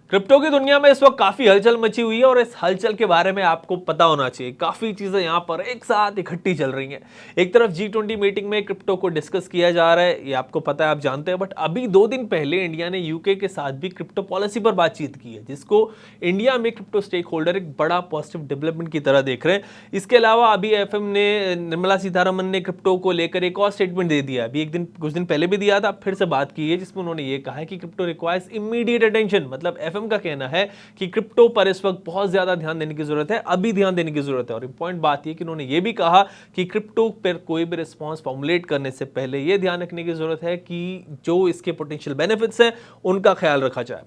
Crypto की दुनिया में इस वक्त काफी हलचल मची हुई है और इस हलचल के बारे में आपको पता होना चाहिए। काफी चीजें यहाँ पर एक साथ इकट्ठी चल रही हैं। एक तरफ G20 मीटिंग में क्रिप्टो को डिस्कस किया जा रहा है, ये आपको पता है, आप जानते हैं। बट अभी 2 दिन पहले इंडिया ने यूके के साथ भी क्रिप्टो पॉलिसी पर बातचीत की है, जिसको इंडिया में क्रिप्टो स्टेक होल्डर एक बड़ा पॉजिटिव डेवलपमेंट की तरह देख रहे हैं। इसके अलावा अभी एफएम ने, निर्मला सीतारमन ने क्रिप्टो को लेकर एक और स्टेटमेंट दे दिया। अभी कुछ दिन पहले भी दिया था, फिर से बात की है, जिसमें उन्होंने ये कहा है कि क्रिप्टो रिक्वायर्स इमीडिएट अटेंशन। मतलब एफएम का कहना है कि क्रिप्टो पर इस वक्त बहुत ज्यादा ध्यान देने की जरूरत है, अभी ध्यान देने की जरूरत है। और इंपॉर्टेंट बात यह कि उन्होंने ये भी कहा कि क्रिप्टो पर कोई भी रिस्पॉन्स फॉर्मुलेट करने से पहले यह ध्यान रखने की जरूरत है कि जो इसके पोटेंशियल बेनिफिट्स हैं उनका ख्याल रखा जाए।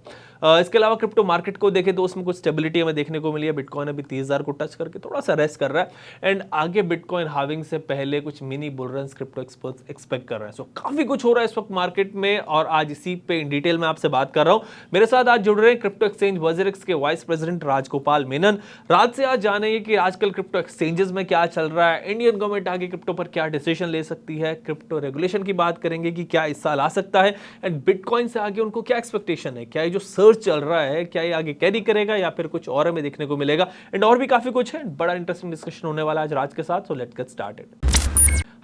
इसके अलावा क्रिप्टो मार्केट को देखें तो उसमें कुछ स्टेबिलिटी हमें देखने को मिली है। बिटकॉइन अभी 30,000 को टच करके थोड़ा सा रेस्ट कर रहा है एंड आगे बिटकॉइन हार्विंग से पहले कुछ mini bull run crypto experts expect कर रहे हैं। सो काफी कुछ हो रहा है इस वक्त मार्केट में और आज इसी पे इन डिटेल में आपसे बात कर रहा हूं। मेरे साथ आज जुड़ रहे हैं क्रिप्टो एक्सचेंज वजीरिक्स के वाइस प्रेसिडेंट राजगोपाल मेनन। राज से आज जानेंगे कि आजकल क्रिप्टो एक्सचेंजेस में क्या चल रहा है, इंडियन गवर्नमेंट आगे क्रिप्टो पर क्या डिसीजन ले सकती है, क्रिप्टो रेगुलेशन की बात करेंगे कि क्या इस साल आ सकता है एंड बिटकॉइन से आगे उनको क्या एक्सपेक्टेशन है, क्या ये जो सर्च चल रहा है क्या ये आगे कैरी करेगा या फिर कुछ और हमें देखने को मिलेगा। एंड और भी काफी कुछ है, बड़ा इंटरेस्टिंग डिस्कशन होने वाला है आज राज के साथ। So let's get started.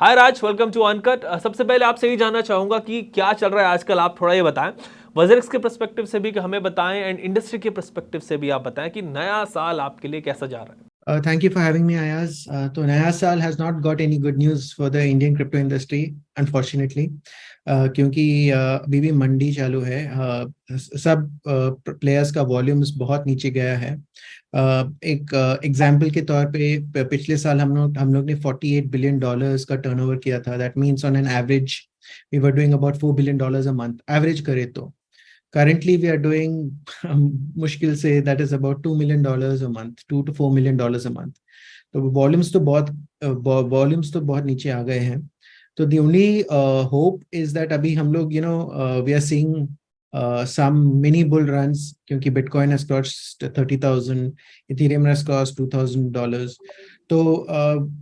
Hi Raj, welcome to uncut. सबसे पहले आपसे ये जानना चाहूंगा कि क्या चल रहा है आजकल, आप थोड़ा ये बताएं। वजीरिक्स के पर्सपेक्टिव से भी हमें बताएं एंड इंडस्ट्री के पर्सपेक्टिव से भी आप बताएं कि नया साल आपके लिए कैसा जा रहा है। Thank you for having me, Ayaz. तो नया साल has not got any good news for the Indian crypto industry, unfortunately, क्योंकि अभी भी मंडी चालू है। सब प्लेयर्स का वॉल्यूम्स बहुत नीचे गया है। एक एग्जांपल के तौर पे पिछले साल हम लोग ने $48 बिलियन का टर्नओवर किया था। That means on an average we were doing about $4 billion a month, average करे तो। Currently, we are doing मुश्किल से that is about $2 million a month, $2 to $4 million a month. तो वॉल्यूम्स तो बहुत नीचे आ गए हैं। तो the only hope is that अभी हम लोग we are seeing some mini bull runs, क्योंकि Bitcoin has crossed 30,000, Ethereum has crossed $2,000. तो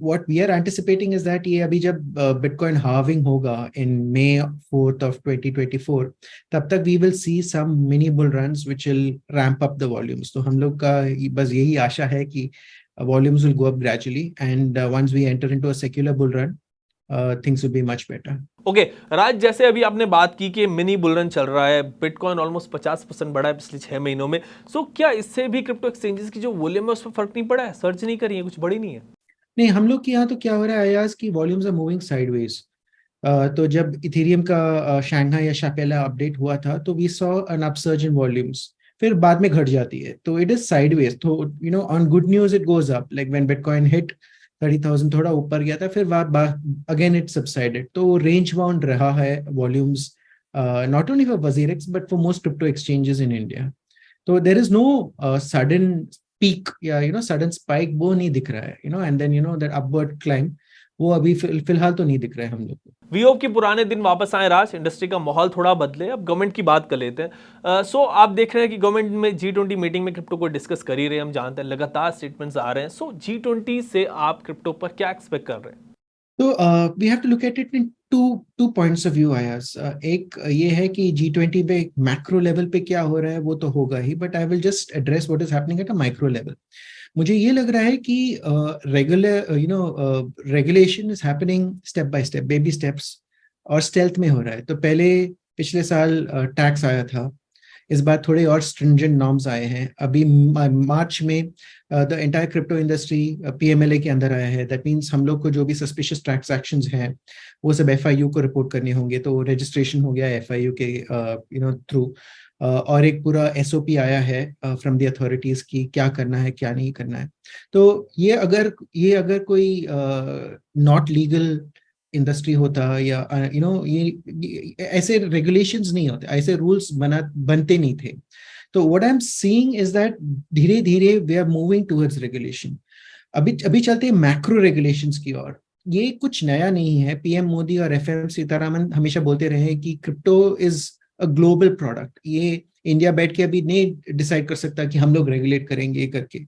what we are anticipating is that ये अभी जब Bitcoin halving होगा in May 4th of 2024, तब तक we will see some mini bull runs which will ramp up the volumes. तो हम लोग का बस यही आशा है कि volumes will go up gradually, and once we enter into a secular bull run, things will be much better. Okay Raj, जैसे अभी आपने बात की कि मिनी बुलरन चल रहा है, बिटकॉइन ऑलमोस्ट 50% बढ़ा है पिछले 6 महीनों में। सो क्या इससे भी क्रिप्टो एक्सचेंजेस की जो वॉल्यूम है उस पर फर्क नहीं पड़ा है, सर्च नहीं करी है, कुछ बड़ी नहीं है? नहीं, हम लोग के यहाँ तो क्या हो रहा है अयाज की वॉल्यूम्स आर मूविंग साइडवेज। तो जब इथेरियम का शंघाई या शापेला अपडेट हुआ था तो we saw an upsurge in volumes, फिर बाद में घट जाती है। तो इट इज साइडवेज। तो on good news it goes up, like when bitcoin hit 30,000 थोड़ा ऊपर गया था, फिर अगेन इट सबसाइडेड। तो रेंज बाउंड रहा है volumes, not only for WazirX but for most crypto exchanges in India. तो there is no sudden peak या सडन स्पाइक, वो नहीं दिख रहा है, and then that upward climb, वो अभी फिलहाल तो नहीं दिख रहा है हम लोग को। वी होप कि पुराने दिन वापस आए राज, इंडस्ट्री का माहौल थोड़ा बदले। अब गवर्नमेंट की बात कर लेते हैं। सो आप देख रहे हैं कि गवर्नमेंट में G20 मीटिंग में क्रिप्टो को डिस्कस कर ही रहे हैं, हम जानते हैं, लगातार स्टेटमेंट्स आ रहे हैं। सो G20 से आप क्रिप्टो पर क्या एक्सपेक्ट कर रहे हैं? तो we have to look at it in two points of view आयस। एक ये है कि G20 पे मैक्रो लेवल पे क्या हो रहा है वो तो होगा ही, but I will just address what is happening at a micro level. मुझे ये लग रहा है कि regulation is happening step by step, baby steps, और स्टेल्थ में हो रहा है। तो पिछले साल टैक्स आया था, इस बार थोड़े और स्ट्रिंजेंट नॉर्म्स आए हैं। अभी मार्च में the entire crypto industry PMLA के अंदर आया है। दैट मीन्स हम लोग को जो भी सस्पिशियस ट्रांजैक्शंस हैं वो सब FIU को रिपोर्ट करने होंगे। तो रजिस्ट्रेशन हो गया FIU के थ्रू, और एक पूरा SOP आया है फ्रॉम द अथॉरिटीज की क्या करना है क्या नहीं करना है। तो ये अगर कोई नॉट लीगल इंडस्ट्री होता या ये ऐसे रेगुलेशंस नहीं होते, ऐसे रूल्स बनते नहीं थे। तो what I am seeing is that धीरे धीरे we are moving towards regulation. अभी चलते हैं मैक्रो रेगुलेशंस की ओर। ये कुछ नया नहीं है। PM मोदी और FM सीतारामन हमेशा बोलते रहे हैं कि crypto is a global product. ये इंडिया बैठ के अभी नहीं डिसाइड कर सकता कि हम लोग रेगुलेट करेंगे करके।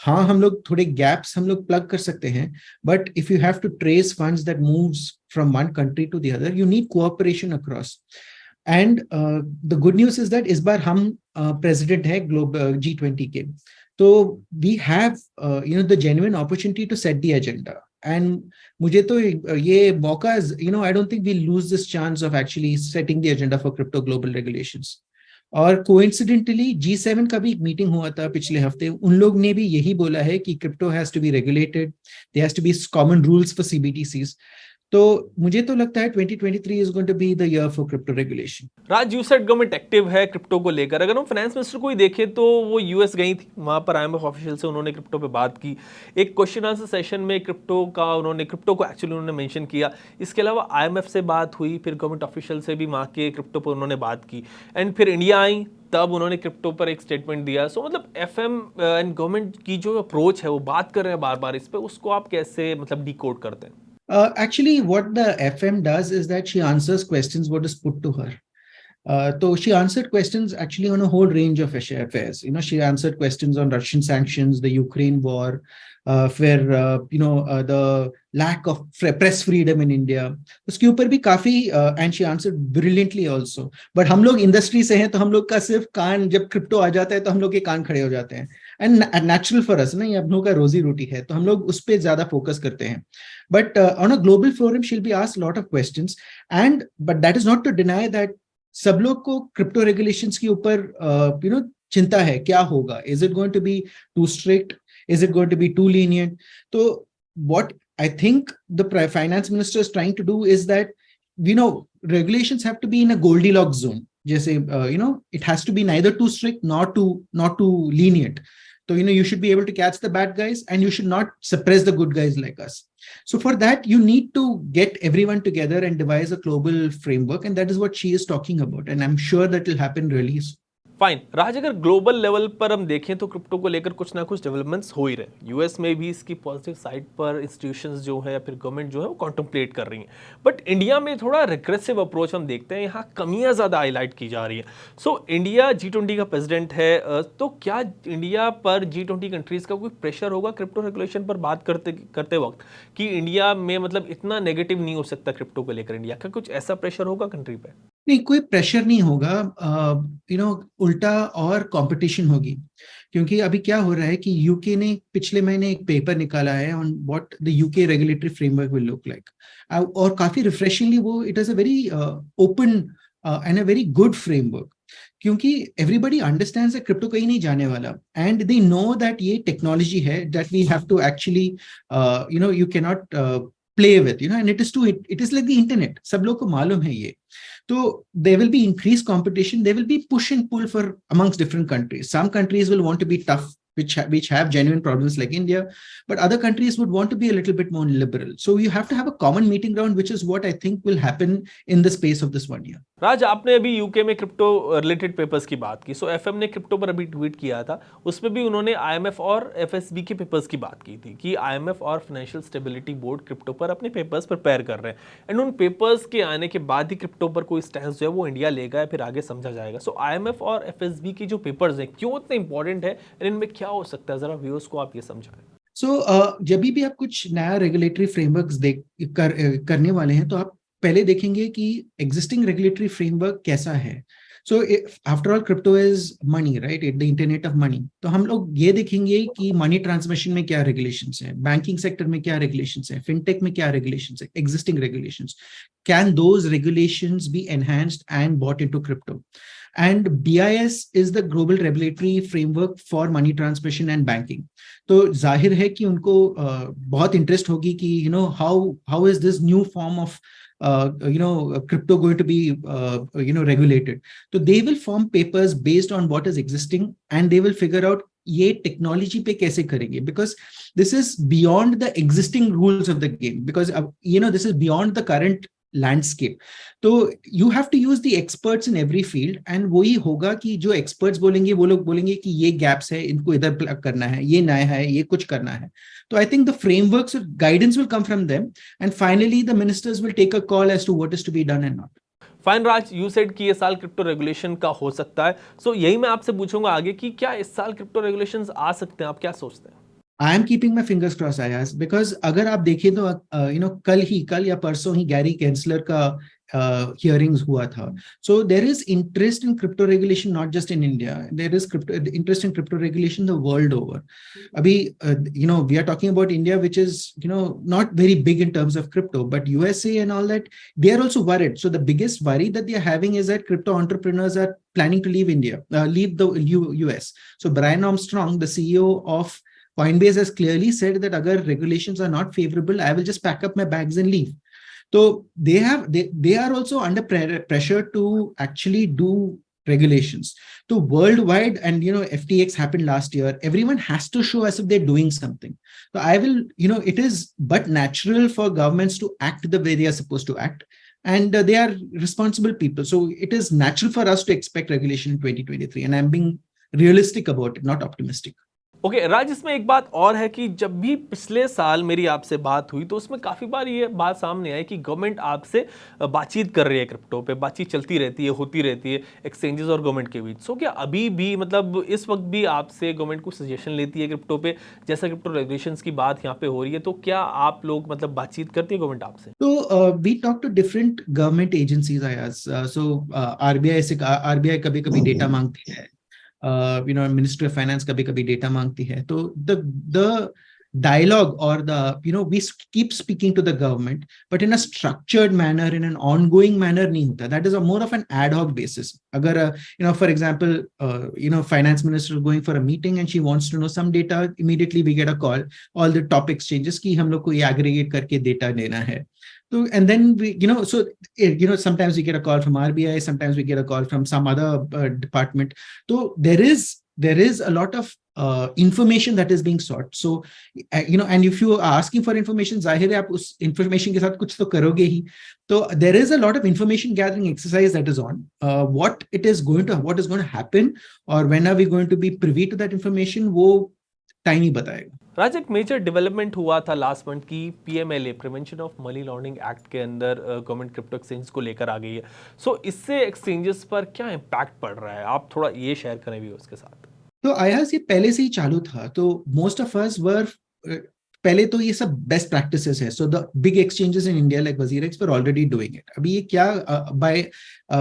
हाँ, हम लोग थोड़े गैप्स हम लोग प्लग कर सकते हैं, but if you have to trace funds that moves from one country to the other, you need cooperation across. And the good news is that इस बार हम प्रेसिडेंट है ग्लोबल G20 के, तो we have the genuine opportunity to set the agenda. And मुझे तो ये मौका, I don't think we lose this chance of actually setting the agenda for crypto global regulations. और कोइंसिडेंटली G7 का भी एक मीटिंग हुआ था पिछले हफ्ते, उन लोग ने भी यही बोला है कि crypto has to be regulated, there has to be common rules for CBDCs। तो मुझे तो लगता है 2023 is going to be the year for crypto regulation. Raj, you said government active है क्रिप्टो को लेकर। अगर हम फाइनेंस मिनिस्टर को ही देखें तो वो यूएस गई थी, वहां पर आईएमएफ ऑफिशियल से उन्होंने क्रिप्टो पे बात की। एक क्वेश्चन आंसर सेशन में क्रिप्टो को एक्चुअली उन्होंने मेंशन किया। इसके अलावा आईएमएफ से बात हुई, फिर गवर्नमेंट ऑफिशियल से भी वहाँ के क्रिप्टो पर उन्होंने बात की, एंड फिर इंडिया आई, तब उन्होंने क्रिप्टो पर एक स्टेटमेंट दिया। सो मतलब एफएम एंड गवर्नमेंट की जो अप्रोच है वो बात कर रहे हैं बार बार इस पर, उसको आप कैसे मतलब डिकोड करते हैं? Actually, what the FM does is that she answers questions what is put to her. So she answered questions actually on a whole range of affairs. She answered questions on Russian sanctions, the Ukraine war, the lack of press freedom in India. उसके ऊपर भी काफी and she answered brilliantly also. But हम लोग industry से हैं, तो हम लोग का सिर्फ कान, जब क्रिप्टो आ जाता है तो हम लोग के कान खड़े हो जाते हैं। एंड नेचुरल फॉर अस ना, ये हम लोग का रोजी रोटी है, तो हम लोग उस पर ज्यादा फोकस करते हैं। But on a global forum she'll be asked lot of questions, and but that is not to deny that सब लोग को क्रिप्टो रेगुलेशंस के ऊपर चिंता है, क्या होगा, is it going to be too strict, is it going to be too lenient. तो what I think the finance minister is trying to do is that regulations have to be in a Goldilocks zone. जैसे it has to be neither too strict not too lenient. So you should be able to catch the bad guys, and you should not suppress the good guys like us. So for that you need to get everyone together and devise a global framework, and that is what she is talking about, and I'm sure that will happen really soon. Fine Raj, अगर global level पर हम देखें तो crypto को लेकर कुछ ना कुछ डेवलपमेंट्स हो ही रहे। यूएस में भी इसकी पॉजिटिव साइड पर इंस्टीट्यूशंस जो है या फिर गवर्नमेंट जो है वो कॉन्टम्पलेट कर रही हैं, बट इंडिया में थोड़ा रिग्रेसिव अप्रोच हम देखते हैं, यहाँ कमियाँ ज़्यादा हाईलाइट की जा रही हैं। सो इंडिया G20 का प्रेसिडेंट है, तो क्या इंडिया पर G20 कंट्रीज़ का कोई प्रेशर होगा क्रिप्टो रेगुलेशन पर बात करते करते वक्त कि इंडिया में मतलब इतना नेगेटिव नहीं हो सकता क्रिप्टो को लेकर? इंडिया का कुछ ऐसा प्रेशर होगा कंट्री पर? नहीं, कोई प्रेशर नहीं होगा, उल्टा और कंपटीशन होगी। क्योंकि अभी क्या हो रहा है कि यूके ने पिछले महीने एक पेपर निकाला है on what the UK regulatory framework will look like, और काफी रिफ्रेशिंगली वो it is a very open and a very good framework, क्योंकि एवरीबडी अंडरस्टैंड्स दैट क्रिप्टो कहीं नहीं जाने वाला, एंड दे नो दैट ये टेक्नोलॉजी है that we have to actually you can not play with, and it is like the internet, सब लोग को मालूम है ये। तो there will be increased competition, there will be push and pull for amongst different countries. Some countries will want to be tough, which have genuine problems like India, but other countries would want to be a little bit more liberal. So you have to have a common meeting ground, which is what I think will happen in the space of this 1 year. राज, आपने अभी UK में crypto related papers की बात की, सो FM ने crypto पर अभी tweet किया था, उसमें भी उन्होंने आईएमएफ और एफएसबी के पेपर्स की बात की थी कि आईएमएफ और फाइनेंशियल स्टेबिलिटी बोर्ड क्रिप्टो पर अपने पेपर्स प्रिपेयर कर रहे हैं, एंड उन पेपर्स के आने के बाद ही क्रिप्टो पर कोई स्टैंस जो है वो इंडिया लेगा, फिर आगे समझा जाएगा। सो आईएमएफ और एफएसबी की जो पेपर्स हैं क्यों इतने इंपॉर्टेंट है, इनमें क्या हो सकता है, जरा व्यूअर्स को आप ये समझाएं। जब भी आप कुछ नया रेगुलेटरी फ्रेमवर्क करने वाले हैं, तो आप पहले देखेंगे कि एग्जिस्टिंग रेगुलेटरी फ्रेमवर्क कैसा है। So after all crypto is money, right, the internet of money. तो हम लोग ये देखेंगे कि मनी ट्रांसमिशन में क्या रेगुलेशंस है, बैंकिंग सेक्टर में क्या रेगुलेशंस है, फिनटेक में क्या रेगुलेशंस है, existing regulations, can those regulations be enhanced and bought into crypto. And BIS is the global regulatory framework for money transmission and banking. तो जाहिर है कि उनको बहुत इंटरेस्ट होगी कि how is this new form of crypto going to be regulated. So they will form papers based on what is existing, and they will figure out ये technology पे कैसे करेंगे, because this is beyond the existing rules of the game, because this is beyond the current landscape. तो you have to use the experts in every field, and वही होगा कि जो experts बोलेंगे वो लोग बोलेंगे कि ये gaps है, इनको इधर प्लग करना है, ये नया है, ये कुछ करना है। तो I think the frameworks of guidance will come from them, and finally the ministers will take a call as to what is to be done and not. Fine Raj, you said कि ये साल crypto regulation का हो सकता है, सो यही मैं आपसे पूछूंगा आगे कि क्या इस साल क्रिप्टो रेगुलेशंस आ सकते हैं, आप क्या सोचते हैं? I am keeping my fingers cross I guess, because अगर आप देखें तो कल या परसों ही गैरी केंसलर का हियरिंग्स हुआ था. So there is interest in crypto regulation not just in India, there is interest in crypto regulation the world over. अभी we are talking about India which is not very big in terms of crypto, but USA and all that, they are also worried. So the biggest worry that they are having is that crypto entrepreneurs are planning to leave India, leave the US. So Brian Armstrong, the CEO of Coinbase, has clearly said that agar regulations are not favorable, I will just pack up my bags and leave. So they are also under pressure to actually do regulations. So worldwide, and FTX happened last year, everyone has to show as if they're doing something. So I will, it is but natural for governments to act the way they are supposed to act, and they are responsible people. So it is natural for us to expect regulation in 2023, and I'm being realistic about it, not optimistic. Okay Raj, इसमें एक बात और है कि जब भी पिछले साल मेरी आपसे बात हुई तो उसमें काफ़ी बार ये बात सामने आई कि गवर्नमेंट आपसे बातचीत कर रही है क्रिप्टो पे, बातचीत चलती रहती है, होती रहती है एक्सचेंजेस और गवर्नमेंट के बीच. सो क्या अभी भी मतलब इस वक्त भी आपसे गवर्नमेंट को सजेशन लेती है क्रिप्टो पे, जैसा क्रिप्टो रेगुलेशंस की बात यहाँ पे हो रही है, तो क्या आप लोग मतलब बातचीत करती है गवर्नमेंट आपसे? तो we talk to different government agencies I guess. So RBI कभी कभी डेटा मांगती है, मिनिस्ट्री ऑफ फाइनेंस कभी कभी डेटा मांगती है. तो the dialogue or we keep speaking to the government, but in a structured manner, in an ongoing manner nahi hota. That is a more of an ad hoc basis. Agar for example, finance minister is going for a meeting and she wants to know some data, immediately we get a call, all the top exchanges ki hum log ko ye aggregate karke data dena hai. So, and then we, sometimes we get a call from RBI, sometimes we get a call from some other department. So there is a lot of information that is being sought. So, and if you are asking for information, zahir hai aap us information ke sath kuch to karoge hi. So there is a lot of information gathering exercise that is on. What is going to happen, or when are we going to be privy to that information, wo time ही बताएगा. राज, एक major development हुआ था last month की PMLA, prevention of money laundering act के अंदर government crypto exchange को लेकर आ गई है. सो इससे एक्सचेंजेस पर क्या इम्पैक्ट पड़ रहा है, आप थोड़ा ये शेयर करें भी उसके साथ. तो आयास ये पहले से ही चालू था. तो मोस्ट ऑफ अस वर पहले तो ये सब बेस्ट प्रैक्टिसेस है. So the big exchanges in India like WazirX were already doing it. अभी ये क्या by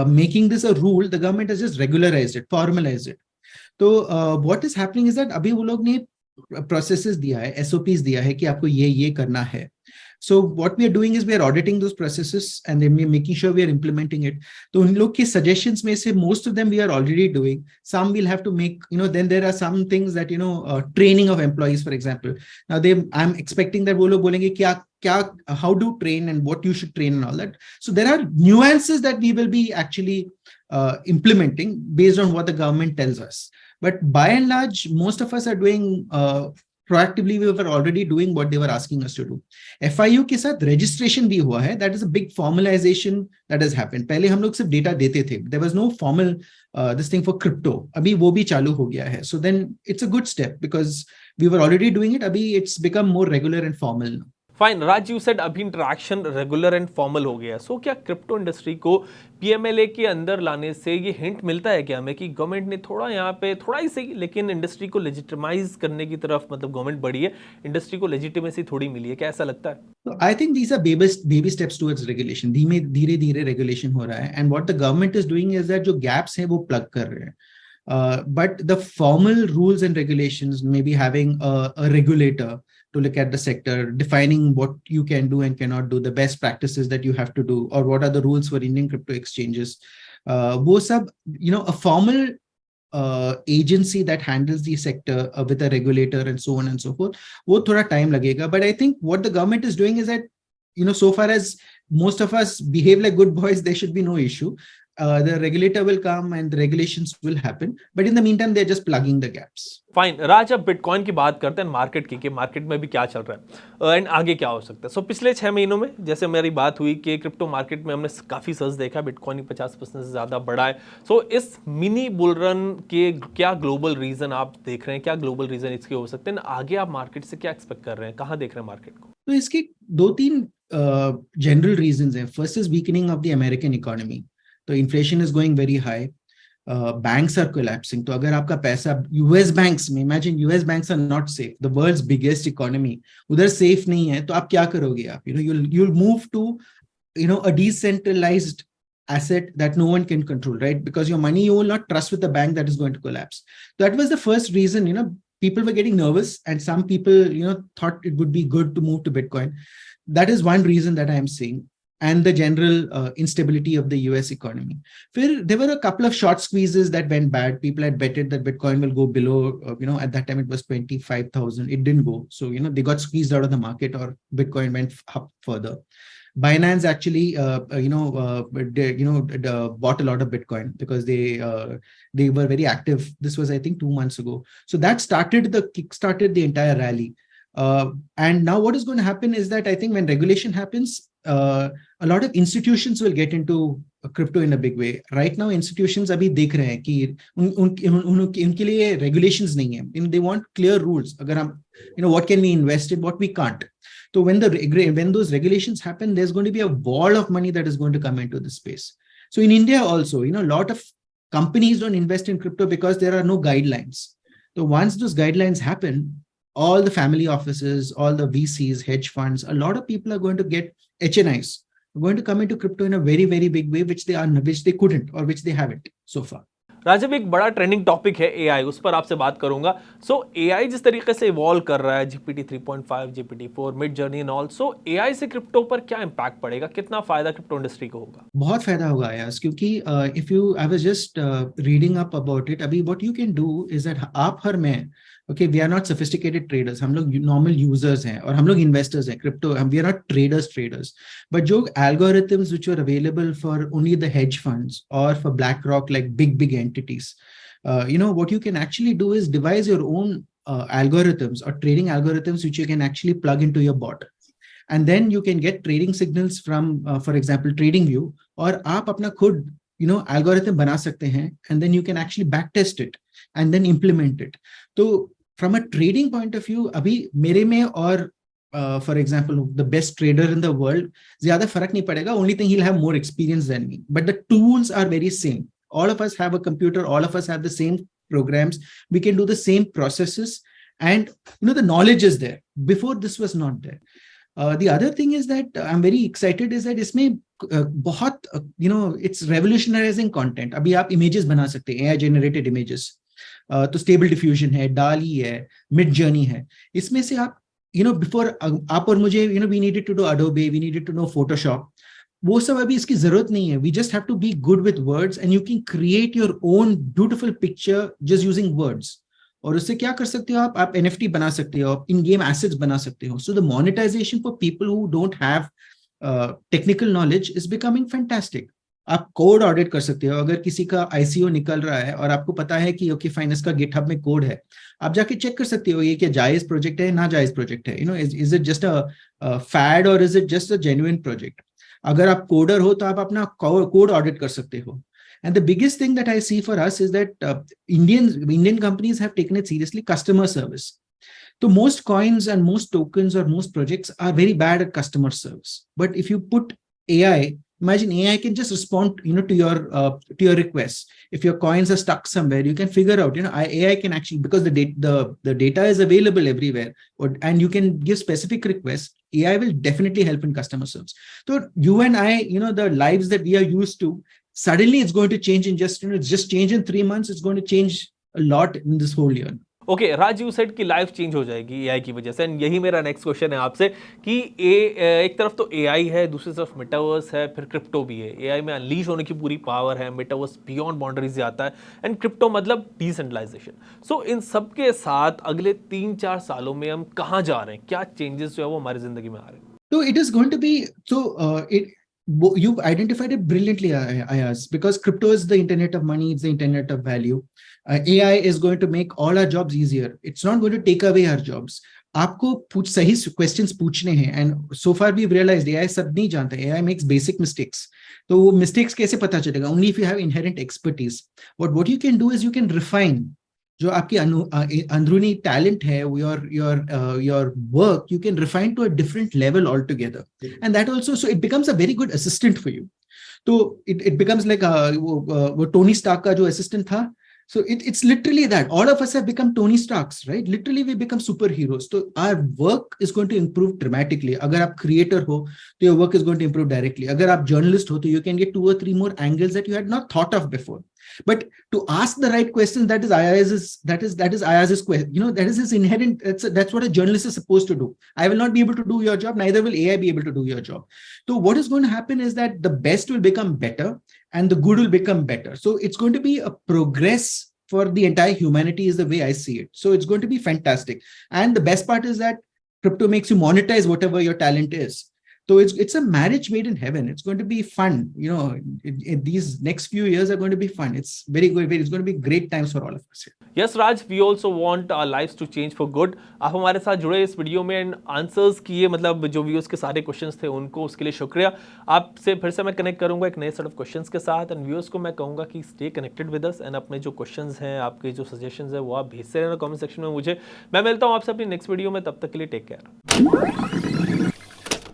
making this a rule, the government has just regularised it, formalised it. तो what is happening is that अभी वो लोग ने processes दिया है, SOPs दिया है कि आपको ये करना है. So what we are doing is we are auditing those processes and then we are making sure we are implementing it. तो उन लोग के suggestions में से most of them we are already doing. Some we'll have to make, then there are some things that, training of employees, for example. Now I'm expecting that वो लोग बोलेंगे क्या, how to train and what you should train and all that. So there are nuances that we will be actually implementing based on what the government tells us. But by and large, most of us are doing proactively. We were already doing what they were asking us to do. FIU के साथ registration भी हुआ है. That is a big formalization that has happened. पहले हम लोग सिर्फ data देते थे. There was no formal this thing for crypto. अभी वो भी चालू हो गया है. So then it's a good step because we were already doing it. अभी it's become more regular and formal now. Fine Raj, you said अभी interaction regular and formal हो गया है. सो क्या क्रिप्टो इंडस्ट्री को पीएमएलए के अंदर लाने से ये हिंट मिलता है क्या हमें कि गवर्नमेंट ने थोड़ा यहाँ पे थोड़ा ही सही लेकिन इंडस्ट्री को लेजिटिमाइज करने की तरफ मतलब गवर्नमेंट बढ़ी है, इंडस्ट्री को लेजिटिमेसी थोड़ी मिली है, क्या ऐसा लगता है? So I think these are baby steps towards regulation. धीरे धीरे रेगुलेशन हो रहा है, and what the government is doing is that जो gaps हैं वो plug कर रहे हैं. But the formal rules and regulations, maybe having a regulator to look at the sector, defining what you can do and cannot do, the best practices that you have to do, or what are the rules for Indian crypto exchanges. वो सब, a formal agency that handles the sector with a regulator and so on and so forth, वो थोड़ा time लगेगा. But I think what the government is doing is that, so far as most of us behave like good boys, there should be no issue. The regulator will come and the regulations will happen, but in the meantime they're just plugging the gaps. Fine Raj, अब bitcoin की बात करते हैं, market की कि market में भी क्या चल रहा है एंड आगे क्या हो सकता है. सो पिछले 6 महीनों में जैसे मेरी बात हुई कि क्रिप्टो मार्केट में हमने काफ़ी सर्ज देखा, बिटकॉइन 50% से ज़्यादा बढ़ा है. सो इस मिनी बुल रन के क्या ग्लोबल रीजन आप देख रहे हैं, क्या ग्लोबल रीजन इसके हो सकते हैं, आगे आप मार्केट से क्या एक्सपेक्ट कर रहे हैं, कहाँ देख रहे हैं मार्केट को? तो इसके 2-3 जनरल रीजंस हैं. First is weakening of the American economy. So inflation is going very high. banks are collapsing. तो अगर आपका पैसा US banks में, imagine US banks are not safe, the world's biggest economy, उधर safe नहीं है, तो आप क्या करोगे आप? You'll move to a decentralized asset that no one can control, right? Because your money you will not trust with the bank that is going to collapse. That was the first reason, people were getting nervous, and some people thought it would be good to move to Bitcoin. That is one reason that I am seeing, and the general instability of the US economy. There were a couple of short squeezes that went bad. People had betted that Bitcoin will go below, at that time it was 25,000. It didn't go. So, they got squeezed out of the market, or Bitcoin went up further. Binance actually, bought a lot of Bitcoin because they were very active. This was, I think, 2 months ago. So that kickstarted the entire rally. And now what is going to happen is that I think when regulation happens, a lot of institutions will get into crypto in a big way. Right now, institutions abhi dekh rahe hain ki unke liye regulations nahi hai. They want clear rules. Agar hum, what can we invest in, what we can't. So when those regulations happen, there's going to be a wall of money that is going to come into the space. So in India also, a lot of companies don't invest in crypto because there are no guidelines. So once those guidelines happen, all the family offices, all the VCs, hedge funds, a lot of people are going to get HNIs, are going to come into crypto in a very, very big way, which they couldn't, or which they haven't so far. Rajiv, एक बड़ा trending topic है AI, उस पर आपसे बात करूंगा. सो AI जिस तरीके से इवॉल्व कर रहा है, GPT 3.5, GPT 4, mid journey and all, so AI से क्रिप्टो पर क्या इंपैक्ट पड़ेगा, कितना फायदा क्रिप्टो इंडस्ट्री को होगा? बहुत फायदा होगा यार, क्योंकि I was just reading up about it. अभी what you can do is that आप हर मैं okay, we are not sophisticated traders, हम लोग नॉर्मल यूजर्स हैं, और हम लोग इन्वेस्टर्स हैं crypto, we are not traders. But जो algorithms which are available for only the hedge funds और for BlackRock, like big entities, what you can actually do is devise your own algorithms or trading algorithms which you can actually plug into your bot, and then you can get trading signals from for example TradingView, और आप अपना खुद algorithm बना सकते हैं, and then you can actually backtest it and then implement it. तो from a trading point of view, अभी मेरे में और for example the best trader in the world, ज़्यादा फर्क नहीं पड़ेगा. Only thing, he'll have more experience than me, but the tools are very same. All of us have a computer, all of us have the same programs, we can do the same processes, and the knowledge is there. Before, this was not there. The other thing is that I'm very excited is that इसमें बहुत it's revolutionizing content. अभी आप images बना सकते हैं, AI generated images. तो stable diffusion है, DALL-E है, mid journey है. इसमें से आप before आप और मुझे we needed to do Adobe, we needed to know Photoshop. वो सब अभी इसकी जरूरत नहीं है. We just have to be good with words, and you can create your own beautiful picture just using words. और उससे क्या कर सकते हो आप NFT बना सकते हो, इन गेम एसेट्स बना सकते हो. So the monetization for people who don't have technical knowledge is becoming fantastic. आप कोड ऑडिट कर सकते हो. अगर किसी का ICO निकल रहा है और आपको पता है कि ओके फाइन, इसका गिटहब में कोड है, आप जाके चेक कर सकते हो ये क्या जायज प्रोजेक्ट है, ना जायज प्रोजेक्ट है. Is it just a fad और is it just a genuine project. अगर आप कोडर हो तो आप अपना कोड ऑडिट कर सकते हो. And the biggest thing that I see for us is that Indian companies have taken it seriously, customer service. So most coins and most tokens or most projects are very bad at customer service. But if you put AI, imagine AI can just respond, to your requests. If your coins are stuck somewhere, you can figure out, AI can actually, because the data is available everywhere, and you can give specific requests. AI will definitely help in customer service. So you and I, the lives that we are used to, suddenly it's going to change in just change in 3 months. It's going to change a lot in this whole year. Okay, Raj, you said कि life change हो जाएगी AI की वजह से, and यही मेरा next question है आपसे कि एक तरफ तो एआई है, दूसरी तरफ मेटावर्स है, फिर क्रिप्टो भी है. एआई में अनलीश होने की पूरी पावर है, मेटावर्स बियॉन्ड बाउंड्रीज जाता है, एंड क्रिप्टो मतलब डिसेंट्रलाइजेशन. सो इन सब के साथ अगले 3-4 सालों में हम कहाँ जा रहे हैं, क्या चेंजेस जो है वो हमारी जिंदगी में आ रहे हैं? So it is going to be you've identified it brilliantly, Ayaz, because crypto is the internet of money, it's the internet of value. AI is going to make all our jobs easier. It's not going to take away our jobs. आपको सही questions पूछने हैं, and so far we've realized AI सब नहीं जानता. AI makes basic mistakes. तो वो mistakes कैसे पता चलेगा? Only if you have inherent expertise. What you can do is you can refine जो आपकी अंदरूनी talent है, your work, you can refine to a different level altogether. And that also, so it becomes a very good assistant for you. तो it becomes like वो Tony Stark का जो assistant था. So it's literally that. All of us have become Tony Starks, right? Literally, we become superheroes. So our work is going to improve dramatically. अगर आप creator हो, तो your work is going to improve directly. अगर आप journalist हो, तो you can get 2 or 3 more angles that you had not thought of before. But to ask the right questions, that is Ayaz's question. You know, that is his inherent. That's what a journalist is supposed to do. I will not be able to do your job. Neither will AI be able to do your job. So what is going to happen is that the best will become better, and the good will become better. So it's going to be a progress for the entire humanity, is the way I see it. So it's going to be fantastic. And the best part is that crypto makes you monetize whatever your talent is. So it's a marriage made in heaven. It's going to be fun. You know, these next few years are going to be fun. It's very good. It's going to be great times for all of us. Yes Raj, we also want our lifes to change for good. आप हमारे साथ जुड़े इस video में and answers किए, मतलब जो viewers के सारे क्वेश्चंस थे उनको, उसके लिए शुक्रिया. आपसे फिर से मैं कनेक्ट करूंगा एक नए सेट ऑफ क्वेश्चंस के साथ. एंड व्यूअर्स को मैं कहूंगा कि stay connected with us, and अपने जो क्वेश्चंस हैं, आपके जो सजेशंस हैं, वो आप भेजते रहना कमेंट सेक्शन में मुझे. मैं मिलता हूँ आपसे अपनी नेक्स्ट वीडियो में. तब तक के लिए टेक केयर.